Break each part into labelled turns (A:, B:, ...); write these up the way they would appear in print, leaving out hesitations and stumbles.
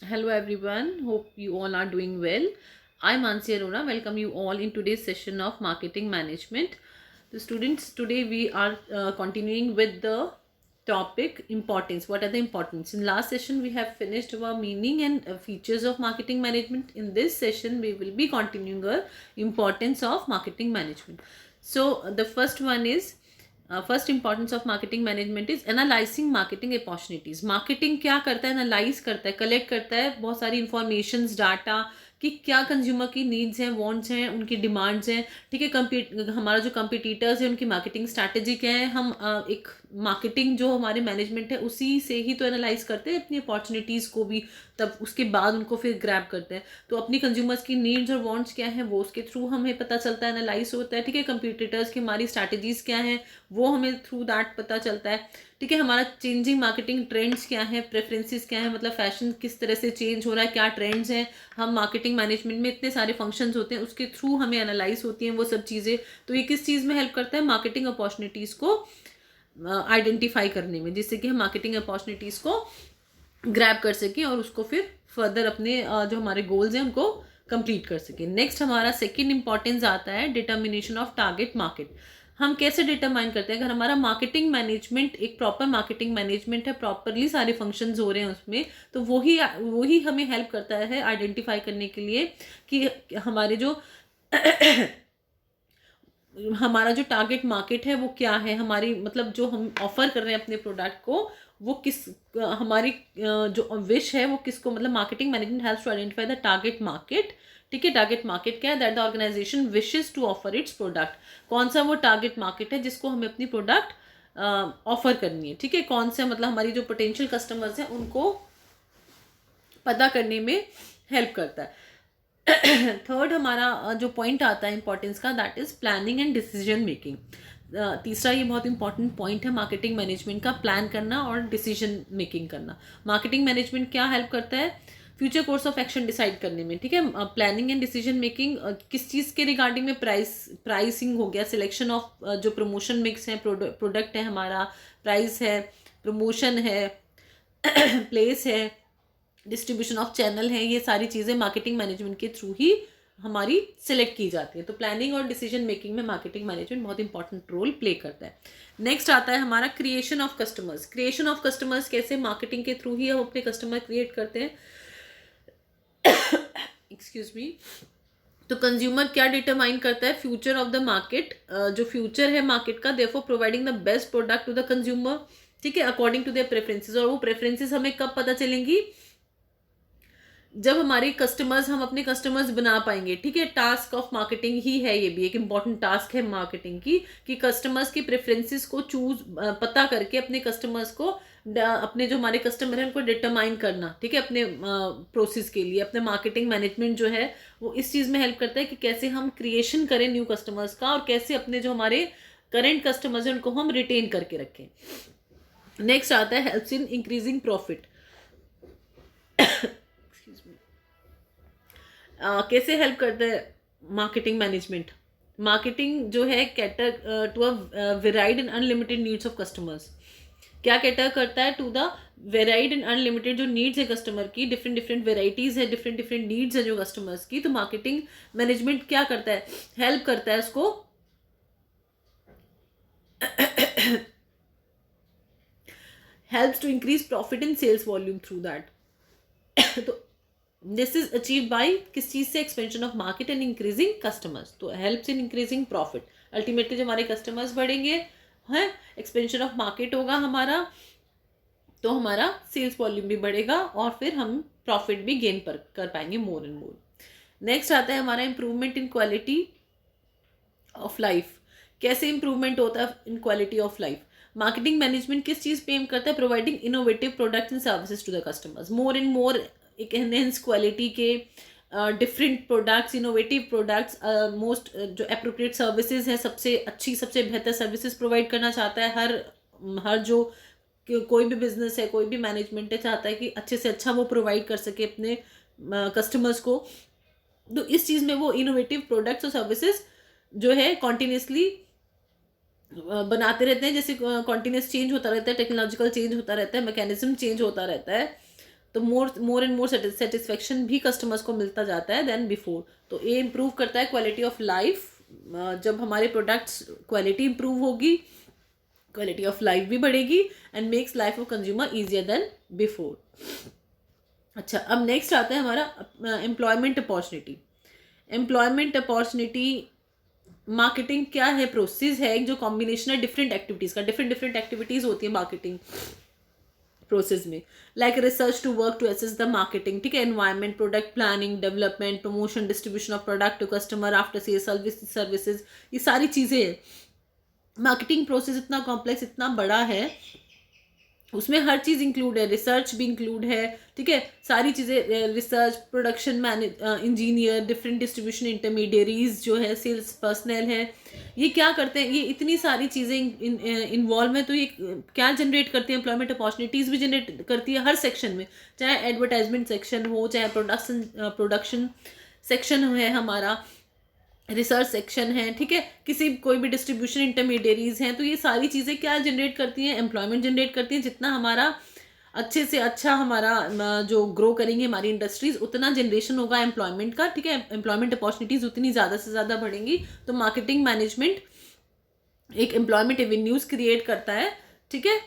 A: Hello everyone, hope you all are doing well. I'm Mansi Arora. Welcome you all in today's session of marketing management. The students, today we are continuing with the topic importance. What are the importance? In last session we have finished our meaning and features of marketing management. In this session we will be continuing our importance of marketing management. So the first one is first importance of marketing management is analysing marketing opportunities. Marketing क्या करता है? Analyse करता है, collect करता है बहुत सारी information data कि क्या कंज्यूमर की नीड्स हैं, वांट्स हैं, उनकी डिमांड्स हैं. ठीक है, हमारा जो कंपिटिटर्स है उनकी मार्केटिंग स्ट्रैटेजी क्या है. हम एक मार्केटिंग जो हमारे मैनेजमेंट है उसी से ही तो एनालाइज करते हैं अपनी अपॉर्चुनिटीज़ को भी, तब उसके बाद उनको फिर ग्रैब करते हैं. तो अपनी कंज्यूमर्स की नीड्स और वांट्स क्या है वो उसके थ्रू हमें पता चलता है, एनालाइज होता है. ठीक है, कंपिटिटर्स की हमारी स्ट्रैटेजीज क्या हैं वो हमें थ्रू दैट पता चलता है. ठीक है, हमारा चेंजिंग मार्केटिंग ट्रेंड्स क्या है, प्रेफरेंसेस क्या है, मतलब फैशन किस तरह से चेंज हो रहा है, क्या ट्रेंड्स हैं. हम मार्केटिंग मैनेजमेंट में इतने सारे फंक्शंस होते हैं, उसके थ्रू हमें एनालाइज होती हैं वो सब चीज़ें. तो ये किस चीज़ में हेल्प करता है? मार्केटिंग अपॉर्चुनिटीज़ को आइडेंटिफाई करने में, जिससे कि हम मार्केटिंग अपॉर्चुनिटीज़ को ग्रैब कर सकें और उसको फिर फर्दर अपने जो हमारे गोल्स हैं उनको कंप्लीट कर सकें. नेक्स्ट हमारा सेकंड इंपॉर्टेंस आता है डिटर्मिनेशन ऑफ टारगेट मार्केट. हम कैसे डिटरमाइन करते हैं? अगर हमारा मार्केटिंग मैनेजमेंट एक प्रॉपर मार्केटिंग मैनेजमेंट है, प्रॉपरली सारे फंक्शंस हो रहे हैं उसमें, तो वही हमें हेल्प करता है आइडेंटिफाई करने के लिए कि हमारे जो हमारा जो टारगेट मार्केट है वो क्या है, हमारी मतलब जो हम ऑफर कर रहे हैं अपने प्रोडक्ट को वो किस हमारी जो विश है वो किसको, मतलब marketing management helps to identify the target market. ठीक है, टारगेट मार्केट क्या है? That the organisation wishes to offer its product. कौन सा वो टारगेट मार्केट है जिसको हमें अपनी प्रोडक्ट ऑफर करनी है. ठीक है, कौन से मतलब हमारी जो पोटेंशियल कस्टमर्स हैं उनको पता करने में हेल्प करता है. थर्ड हमारा जो पॉइंट आता है इंपॉर्टेंस का, that is planning and decision making. तीसरा ये बहुत इंपॉर्टेंट पॉइंट है मार्केटिंग मैनेजमेंट का, प्लान करना और डिसीजन मेकिंग करना. मार्केटिंग मैनेजमेंट क्या हेल्प करता है? Future course of action decide करने में. ठीक है, प्लानिंग एंड डिसीजन मेकिंग किस चीज़ के रिगार्डिंग में? प्राइसिंग हो गया, सिलेक्शन ऑफ जो प्रमोशन मिक्स है, प्रोडक्ट है हमारा, प्राइस है, प्रमोशन है, प्लेस है, डिस्ट्रीब्यूशन ऑफ चैनल है. ये सारी चीज़ें मार्केटिंग मैनेजमेंट के थ्रू ही हमारी सिलेक्ट की जाती है. तो प्लानिंग और डिसीजन मेकिंग में मार्केटिंग मैनेजमेंट बहुत इंपॉर्टेंट रोल प्ले करता है. नेक्स्ट आता है हमारा creation of customers. Creation of customers कैसे? मार्केटिंग के थ्रू ही हम अपने कस्टमर क्रिएट करते हैं. Excuse me. तो कंज्यूमर क्या डिटरमाइन करता है? Future of the market. जो फ्यूचर है मार्केट का, therefore providing the best product to the consumer. ठीक है, अकॉर्डिंग टू देयर प्रेफरेंसेस. और वो प्रेफरेंसेस हमें कब पता चलेंगी? जब हमारे कस्टमर्स, हम अपने कस्टमर्स बना पाएंगे. ठीक है, टास्क ऑफ मार्केटिंग ही है, ये भी एक इंपॉर्टेंट टास्क है मार्केटिंग की, कि कस्टमर्स की प्रेफरेंसेस को पता करके अपने कस्टमर्स को अपने जो हमारे कस्टमर हैं उनको डिटरमाइन करना. ठीक है, अपने प्रोसेस के लिए अपने मार्केटिंग मैनेजमेंट जो है वो इस चीज़ में हेल्प करता है कि कैसे हम क्रिएशन करें न्यू कस्टमर्स का, और कैसे अपने जो हमारे करेंट कस्टमर्स हैं उनको हम रिटेन करके रखें. नेक्स्ट आता है हेल्प्स इन इंक्रीजिंग प्रॉफिट. कैसे हेल्प करता है मार्केटिंग मैनेजमेंट? मार्केटिंग जो है cater to a varied and unlimited needs of customers. क्या कैटर करता है? To the varied and unlimited जो नीड्स है कस्टमर की, डिफरेंट डिफरेंट वेराइटीज़ है, डिफरेंट डिफरेंट नीड्स है जो कस्टमर्स की. तो मार्केटिंग मैनेजमेंट क्या करता है? हेल्प करता है उसको helps to increase profit in sales volume through that. तो दिस इज अचीव बाई किस चीज़ से? Expansion of market and increasing customers. तो helps in increasing profit. Ultimately जो हमारे कस्टमर्स बढ़ेंगे हैं, एक्सपेंशन ऑफ मार्केट होगा हमारा, तो हमारा सेल्स वॉल्यूम भी बढ़ेगा और फिर हम प्रॉफिट भी गेन कर पाएंगे मोर एंड मोर. नेक्स्ट आता है हमारा improvement in quality of life. कैसे इंप्रूवमेंट होता है in quality of life? Marketing management किस चीज़ पे एम करता है? Providing innovative products and services to the customers. More and more एक एनहेंस क्वालिटी के different products, innovative products, most जो अप्रोप्रिएट सर्विसेज है, सबसे अच्छी सबसे बेहतर सर्विसेज प्रोवाइड करना चाहता है हर जो कोई भी बिजनेस है, कोई भी मैनेजमेंट है, चाहता है कि अच्छे से अच्छा वो प्रोवाइड कर सके अपने कस्टमर्स को. तो इस चीज़ में वो इनोवेटिव प्रोडक्ट्स और सर्विसेज जो है कॉन्टीन्यूसली बनाते रहते हैं. जैसे कॉन्टीन्यूस चेंज होता रहता है, टेक्नोलॉजिकल चेंज होता रहता है, मैकेनिज्म चेंज होता रहता है. तो मोर एंड मोर सेटिस्फेक्शन भी कस्टमर्स को मिलता जाता है देन बिफोर। तो ये इम्प्रूव करता है क्वालिटी ऑफ लाइफ। जब हमारे प्रोडक्ट्स क्वालिटी इम्प्रूव होगी, क्वालिटी ऑफ लाइफ भी बढ़ेगी and makes life of consumer easier than before. अच्छा, अब नेक्स्ट आता है हमारा employment opportunity. Employment opportunity marketing क्या है? प्रोसेस है जो कॉम्बिनेशन है डिफरेंट एक्टिविटीज़ का। डिफरेंट एक्टिविटीज़ होती है मार्केटिंग प्रोसेस में, like research to work to assess the marketing, ठीक है, environment, product planning, development, promotion, distribution of product to customer, after sale services, ये सारी चीज़ें हैं। मार्केटिंग प्रोसेस इतना कॉम्प्लेक्स, इतना बड़ा है, उसमें हर चीज़ इंक्लूड है, रिसर्च भी इंक्लूड है, ठीक है, सारी चीज़ें, research, production engineer, different distribution intermediaries जो है, सेल्स पर्सनल है, ये क्या करते हैं, ये इतनी सारी चीज़ें इन्वॉल्व है। तो ये क्या जनरेट करती है? एम्प्लॉयमेंट अपॉर्चुनिटीज़ भी जनरेट करती है हर सेक्शन में, चाहे एडवर्टाइजमेंट सेक्शन हो, चाहे प्रोडक्शन सेक्शन है, हमारा रिसर्च सेक्शन है, ठीक है, किसी कोई भी डिस्ट्रीब्यूशन इंटरमीडियरीज हैं। तो ये सारी चीज़ें क्या जनरेट करती हैं? एम्प्लॉयमेंट जनरेट करती हैं। जितना हमारा अच्छे से अच्छा हमारा जो ग्रो करेंगे हमारी इंडस्ट्रीज, उतना जनरेशन होगा एम्प्लॉयमेंट का, ठीक है, एम्प्लॉयमेंट अपॉर्चुनिटीज़ उतनी ज़्यादा से ज़्यादा बढ़ेंगी। तो मार्केटिंग मैनेजमेंट एक एम्प्लॉयमेंट एवेन्यूज़ क्रिएट करता है, ठीक है।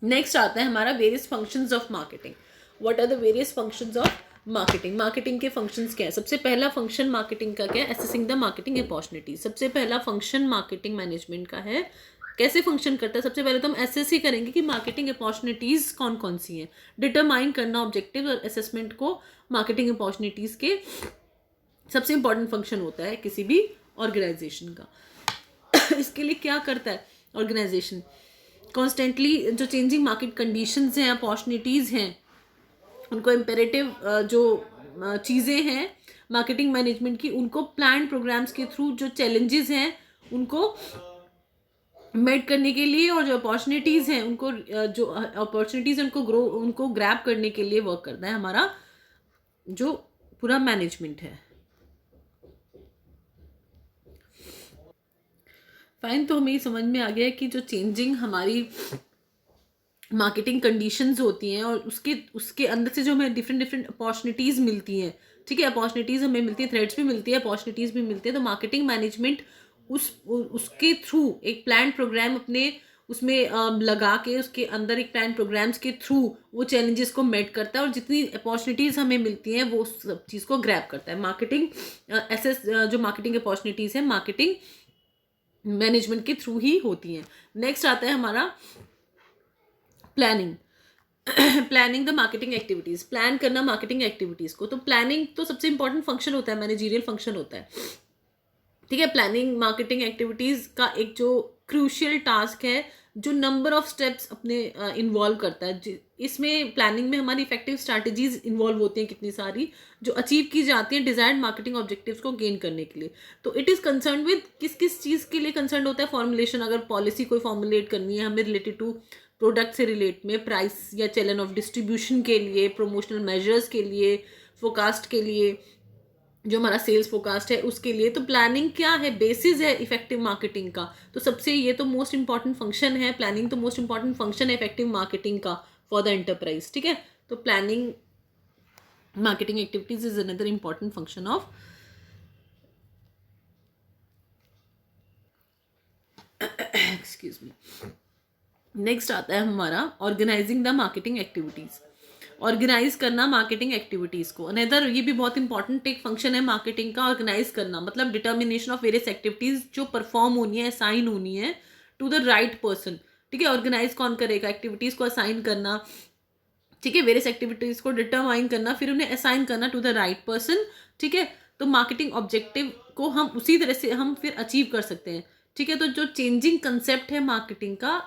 A: नेक्स्ट आता है हमारा various functions of marketing. What are the various functions of marketing? Marketing के फंक्शंस क्या है? सबसे पहला फंक्शन मार्केटिंग का क्या है? Assessing the marketing opportunity. सबसे पहला फंक्शन मार्केटिंग मैनेजमेंट का है। कैसे फंक्शन करता है? सबसे पहले तो हम एसेस ही करेंगे कि मार्केटिंग अपॉर्चुनिटीज़ कौन कौन सी हैं, डिटरमाइन करना ऑब्जेक्टिव और असेसमेंट को मार्केटिंग अपॉर्चुनिटीज़ के सबसे इंपॉर्टेंट फंक्शन होता है किसी भी ऑर्गेनाइजेशन का। इसके लिए क्या करता है ऑर्गेनाइजेशन? कॉन्स्टेंटली जो चेंजिंग मार्केट कंडीशंस हैं, अपॉर्चुनिटीज़ हैं, उनको इम्पेरेटिव जो चीज़ें हैं मार्केटिंग मैनेजमेंट की, उनको प्लान प्रोग्राम्स के थ्रू जो चैलेंजेस हैं उनको मेट करने के लिए, और जो अपॉर्चुनिटीज़ हैं उनको जो अपॉर्चुनिटीज़ हैं उनको उनको ग्रैब करने के लिए वर्क करना है हमारा जो पूरा मैनेजमेंट है। फाइन, तो हमें समझ में आ गया है कि जो चेंजिंग हमारी मार्केटिंग कंडीशंस होती हैं और उसके अंदर से जो हमें डिफरेंट अपॉर्चुनिटीज़ मिलती हैं, ठीक है, अपॉर्चुनिटीज़ हमें मिलती है, थ्रेड्स भी मिलती है, अपॉर्चुनिटीज़ भी मिलती है। तो मार्केटिंग मैनेजमेंट उसके थ्रू एक प्लान प्रोग्राम अपने उसमें लगा के, उसके अंदर एक प्लान प्रोग्राम्स के थ्रू वो चैलेंजेस को मेट करता है और जितनी अपॉर्चुनिटीज़ हमें मिलती हैं वो सब चीज़ को ग्रैब करता है। मार्केटिंग जो मार्केटिंग अपॉर्चुनिटीज़ हैं मार्केटिंग मैनेजमेंट के थ्रू ही होती हैं। नेक्स्ट आता है हमारा planning. Planning the marketing activities, plan करना मार्केटिंग एक्टिविटीज़ को। तो प्लानिंग तो सबसे इंपॉर्टेंट फंक्शन होता है, मैनेजरियल फंक्शन होता है, ठीक है। प्लानिंग मार्केटिंग एक्टिविटीज़ का एक जो क्रूशियल टास्क है, जो नंबर ऑफ स्टेप्स अपने इन्वॉल्व करता है। इसमें प्लानिंग में हमारी इफेक्टिव स्ट्रैटेजीज इन्वॉल्व होती हैं कितनी सारी, जो अचीव की जाती हैं डिजायर्ड मार्केटिंग ऑब्जेक्टिव्स को गेन करने के लिए। तो इट इज़ कंसर्न विद किस किस चीज़ के लिए कंसर्न होता है? फॉर्मुलेशन, अगर पॉलिसी कोई फॉर्मुलेट करनी है हमें रिलेटेड टू प्रोडक्ट से रिलेट में, प्राइस या चैनल ऑफ डिस्ट्रीब्यूशन के लिए, प्रमोशनल मेजर्स के लिए, फोरकास्ट के लिए, जो हमारा सेल्स फोरकास्ट है उसके लिए। तो प्लानिंग क्या है? बेसिस है इफेक्टिव मार्केटिंग का। तो सबसे ये तो मोस्ट इंपॉर्टेंट फंक्शन है, प्लानिंग तो मोस्ट इंपॉर्टेंट फंक्शन है इफेक्टिव मार्केटिंग का फॉर द एंटरप्राइज, ठीक है। तो planning marketing activities is another important function of excuse me. Next आता है हमारा organizing the marketing activities. Organize करना मार्केटिंग एक्टिविटीज़ को, अनदर ये भी बहुत इंपॉर्टेंट एक फंक्शन है मार्केटिंग का। ऑर्गेनाइज करना मतलब डिटर्मिनेशन ऑफ वेरियस एक्टिविटीज़ जो परफॉर्म होनी है, असाइन होनी है टू द राइट पर्सन, ठीक है। ऑर्गेनाइज कौन करेगा? एक्टिविटीज़ को असाइन करना, ठीक है, वेरियस एक्टिविटीज़ को डिटरमाइन करना, फिर उन्हें असाइन करना टू द राइट पर्सन, ठीक है। तो मार्केटिंग ऑब्जेक्टिव को हम उसी तरह से हम फिर अचीव कर सकते हैं, ठीक है। तो जो चेंजिंग कंसेप्ट है मार्केटिंग का,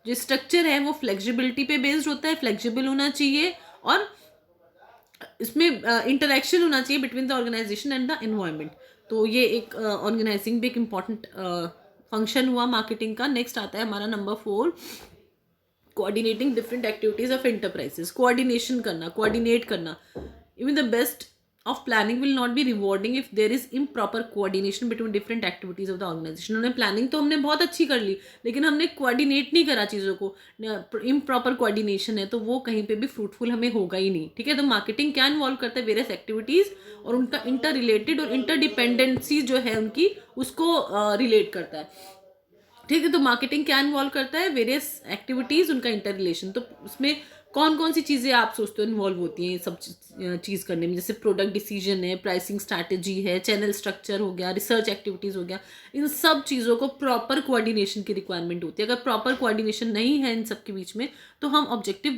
A: जो स्ट्रक्चर है वो फ्लेक्सिबिलिटी पे बेस्ड होता है, फ्लेक्सिबल होना चाहिए और इसमें इंटरेक्शन होना चाहिए between the organization and the environment. तो ये एक ऑर्गेनाइजिंग भी एक इम्पॉर्टेंट फंक्शन हुआ मार्केटिंग का। नेक्स्ट आता है हमारा number 4, coordinating different activities of enterprises. Coordination करना, कोऑर्डिनेट करना, even the best of planning will not be rewarding if there is improper coordination between different activities of the organization. उन्होंने planning तो हमने बहुत अच्छी कर ली, लेकिन हमने कोऑर्डिनेट नहीं करा चीज़ों को, इम्प्रॉपर कोऑर्डिनेशन है तो वो कहीं पे भी फ्रूटफुल हमें होगा ही नहीं. ठीक है, तो मार्केटिंग क्या इन्वॉल्व करता है, वेरियस एक्टिविटीज़ और उनका इंटर रिलेटेड और इंटरडिपेंडेंसी जो है उनकी, उसको रिलेट करता है. ठीक है, तो मार्केटिंग क्या इन्वॉल्व करता है, वेरियस एक्टिविटीज़, उनका इंटर रिलेशन. तो उसमें कौन कौन सी चीज़ें आप सोचते हो इन्वॉल्व होती हैं सब चीज़ करने में, जैसे प्रोडक्ट डिसीजन है, प्राइसिंग स्ट्रैटेजी है, चैनल स्ट्रक्चर हो गया, रिसर्च एक्टिविटीज़ हो गया. इन सब चीज़ों को प्रॉपर कोऑर्डिनेशन की रिक्वायरमेंट होती है. अगर प्रॉपर कोऑर्डिनेशन नहीं है इन सब के बीच में तो हम ऑब्जेक्टिव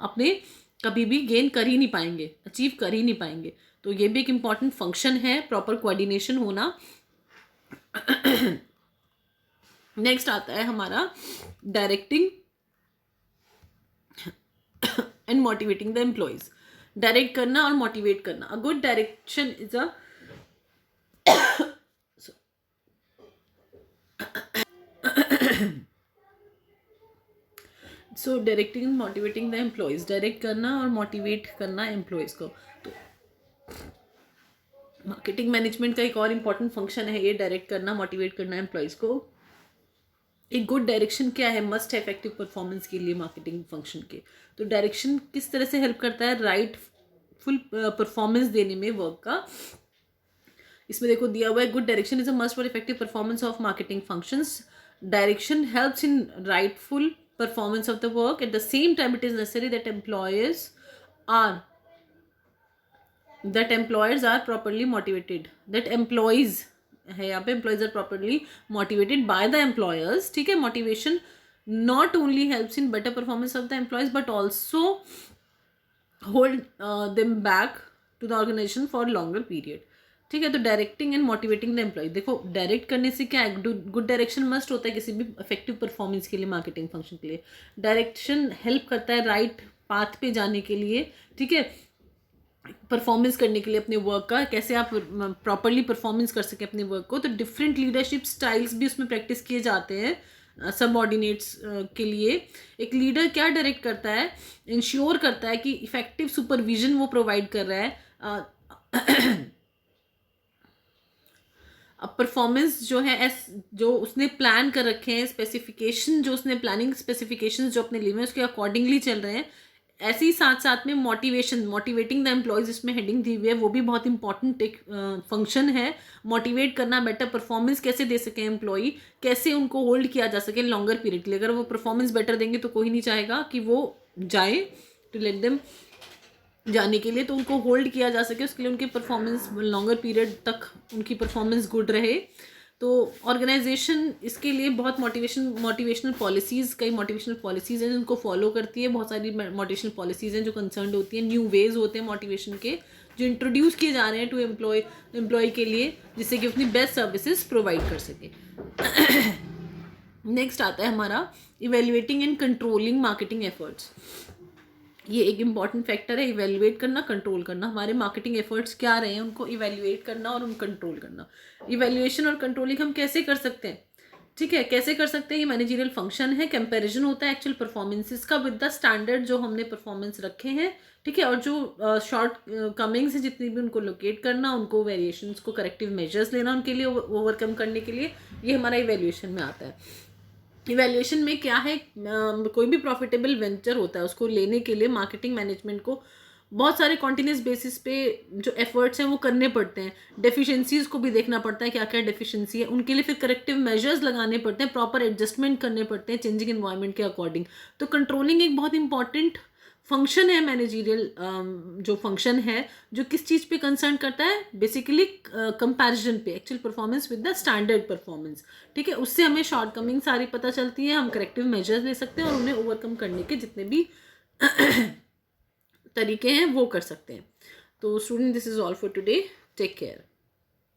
A: अपने कभी भी गेन कर ही नहीं पाएंगे, अचीव कर ही नहीं पाएंगे. तो ये भी एक इम्पॉर्टेंट फंक्शन है, प्रॉपर कोऑर्डिनेशन होना. नेक्स्ट आता है हमारा directing and motivating the employees. Direct करना और मोटिवेट करना. A good direction is a so directing and motivating the employees. Direct करना और मोटिवेट करना एम्प्लॉयज को. तो मार्केटिंग मैनेजमेंट का एक और इम्पॉर्टेंट फंक्शन है ये, डायरेक्ट करना, मोटिवेट करना एम्प्लॉयज को. एक गुड डायरेक्शन क्या है, मस्ट है इफेक्टिव परफॉर्मेंस के लिए मार्केटिंग फंक्शन के. तो डायरेक्शन किस तरह से हेल्प करता है राइट फुल परफॉर्मेंस देने में वर्क का. इसमें देखो दिया हुआ है, good direction is a must for effective performance of marketing functions. Direction helps in rightful performance of the work. At the same time it is necessary that employers are properly motivated. That employees है यहाँ पे, employees are properly motivated by the employers. ठीक है, motivation not only helps in better performance of the employees but also hold them back to the organization for longer period. ठीक है, तो directing and motivating the employee. देखो direct करने से क्या है, गुड डायरेक्शन मस्ट होता है किसी भी इफेक्टिव परफॉर्मेंस के लिए, मार्केटिंग फंक्शन के लिए. डायरेक्शन हेल्प करता है राइट पाथ पे जाने के लिए. ठीक है, परफॉर्मेंस करने के लिए अपने वर्क का, कैसे आप प्रॉपरली परफॉर्मेंस कर सकें अपने वर्क को. तो डिफरेंट लीडरशिप स्टाइल्स भी उसमें प्रैक्टिस किए जाते हैं सबऑर्डिनेट्स के लिए. एक लीडर क्या डायरेक्ट करता है, इंश्योर करता है कि इफेक्टिव सुपरविजन वो प्रोवाइड कर रहा है. अब परफॉर्मेंस जो है जो उसने प्लान कर रखे हैं, स्पेसिफिकेशन जो उसने प्लानिंग स्पेसिफिकेशन जो अपने लिए में उसके अकॉर्डिंगली चल रहे हैं. ऐसे ही साथ साथ में मोटिवेटिंग द एम्प्लॉयज इसमें हेडिंग दी हुई है, वो भी बहुत इंपॉर्टेंट एक फंक्शन है. मोटिवेट करना, बेटर परफॉर्मेंस कैसे दे सके एम्प्लॉई, कैसे उनको होल्ड किया जा सके लॉन्गर पीरियड के लिए. अगर वो परफॉर्मेंस बेटर देंगे तो कोई नहीं चाहेगा कि वो जाए, टू लेट देम जाने के लिए. तो उनको होल्ड किया जा सके, उसके लिए उनके परफॉर्मेंस लॉन्गर पीरियड तक उनकी परफॉर्मेंस गुड रहे. तो ऑर्गेनाइजेशन इसके लिए बहुत मोटिवेशनल पॉलिसीज़, कई मोटिवेशनल पॉलिसीज़ हैं जिनको फॉलो करती है. बहुत सारी मोटिवेशनल पॉलिसीज़ हैं जो कंसर्न होती हैं. न्यू वेज होते हैं मोटिवेशन के जो इंट्रोड्यूस किए जा रहे हैं टू एम्प्लॉय के लिए, जिससे कि अपनी बेस्ट सर्विसेज प्रोवाइड कर सके. नेक्स्ट आता है हमारा evaluating and controlling marketing efforts. ये एक इम्पॉर्टेंट फैक्टर है, इवेल्युएट करना, कंट्रोल करना. हमारे मार्केटिंग एफर्ट्स क्या रहे हैं उनको इवेल्युएट करना और उनको कंट्रोल करना. इवेल्युएशन और कंट्रोलिंग हम कैसे कर सकते हैं, ठीक है, कैसे कर सकते हैं. ये मैनेजरियल फंक्शन है. कंपैरिजन होता है एक्चुअल परफॉर्मेंसेस का विद द स्टैंडर्ड जो हमने परफॉर्मेंस रखे हैं. ठीक है, और जो शॉर्ट कमिंग्स हैं जितनी भी उनको लोकेट करना, उनको वेरिएशंस को करेक्टिव मेजर्स लेना उनके लिए ओवरकम करने के लिए, ये हमारा इवेल्युएशन में आता है. इवैल्यूएशन में क्या है, कोई भी प्रॉफिटेबल वेंचर होता है उसको लेने के लिए मार्केटिंग मैनेजमेंट को बहुत सारे कॉन्टिन्यूस बेसिस पे जो एफर्ट्स हैं वो करने पड़ते हैं. डेफिशिएंसीज को भी देखना पड़ता है, क्या क्या डेफिशिएंसी है, उनके लिए फिर करेक्टिव मेजर्स लगाने पड़ते हैं, प्रॉपर एडजस्टमेंट करने पड़ते हैं चेंजिंग एनवायरनमेंट के अकॉर्डिंग. तो कंट्रोलिंग एक बहुत इंपॉर्टेंट फंक्शन है, मैनेजरियल जो फंक्शन है जो किस चीज़ पे कंसर्न करता है, बेसिकली कंपैरिजन पे, actual performance with the standard performance. ठीक है, उससे हमें शॉर्ट कमिंग सारी पता चलती है, हम करेक्टिव मेजर्स ले सकते हैं और उन्हें ओवरकम करने के जितने भी तरीके हैं वो कर सकते हैं. तो student, this is all for today. Take care.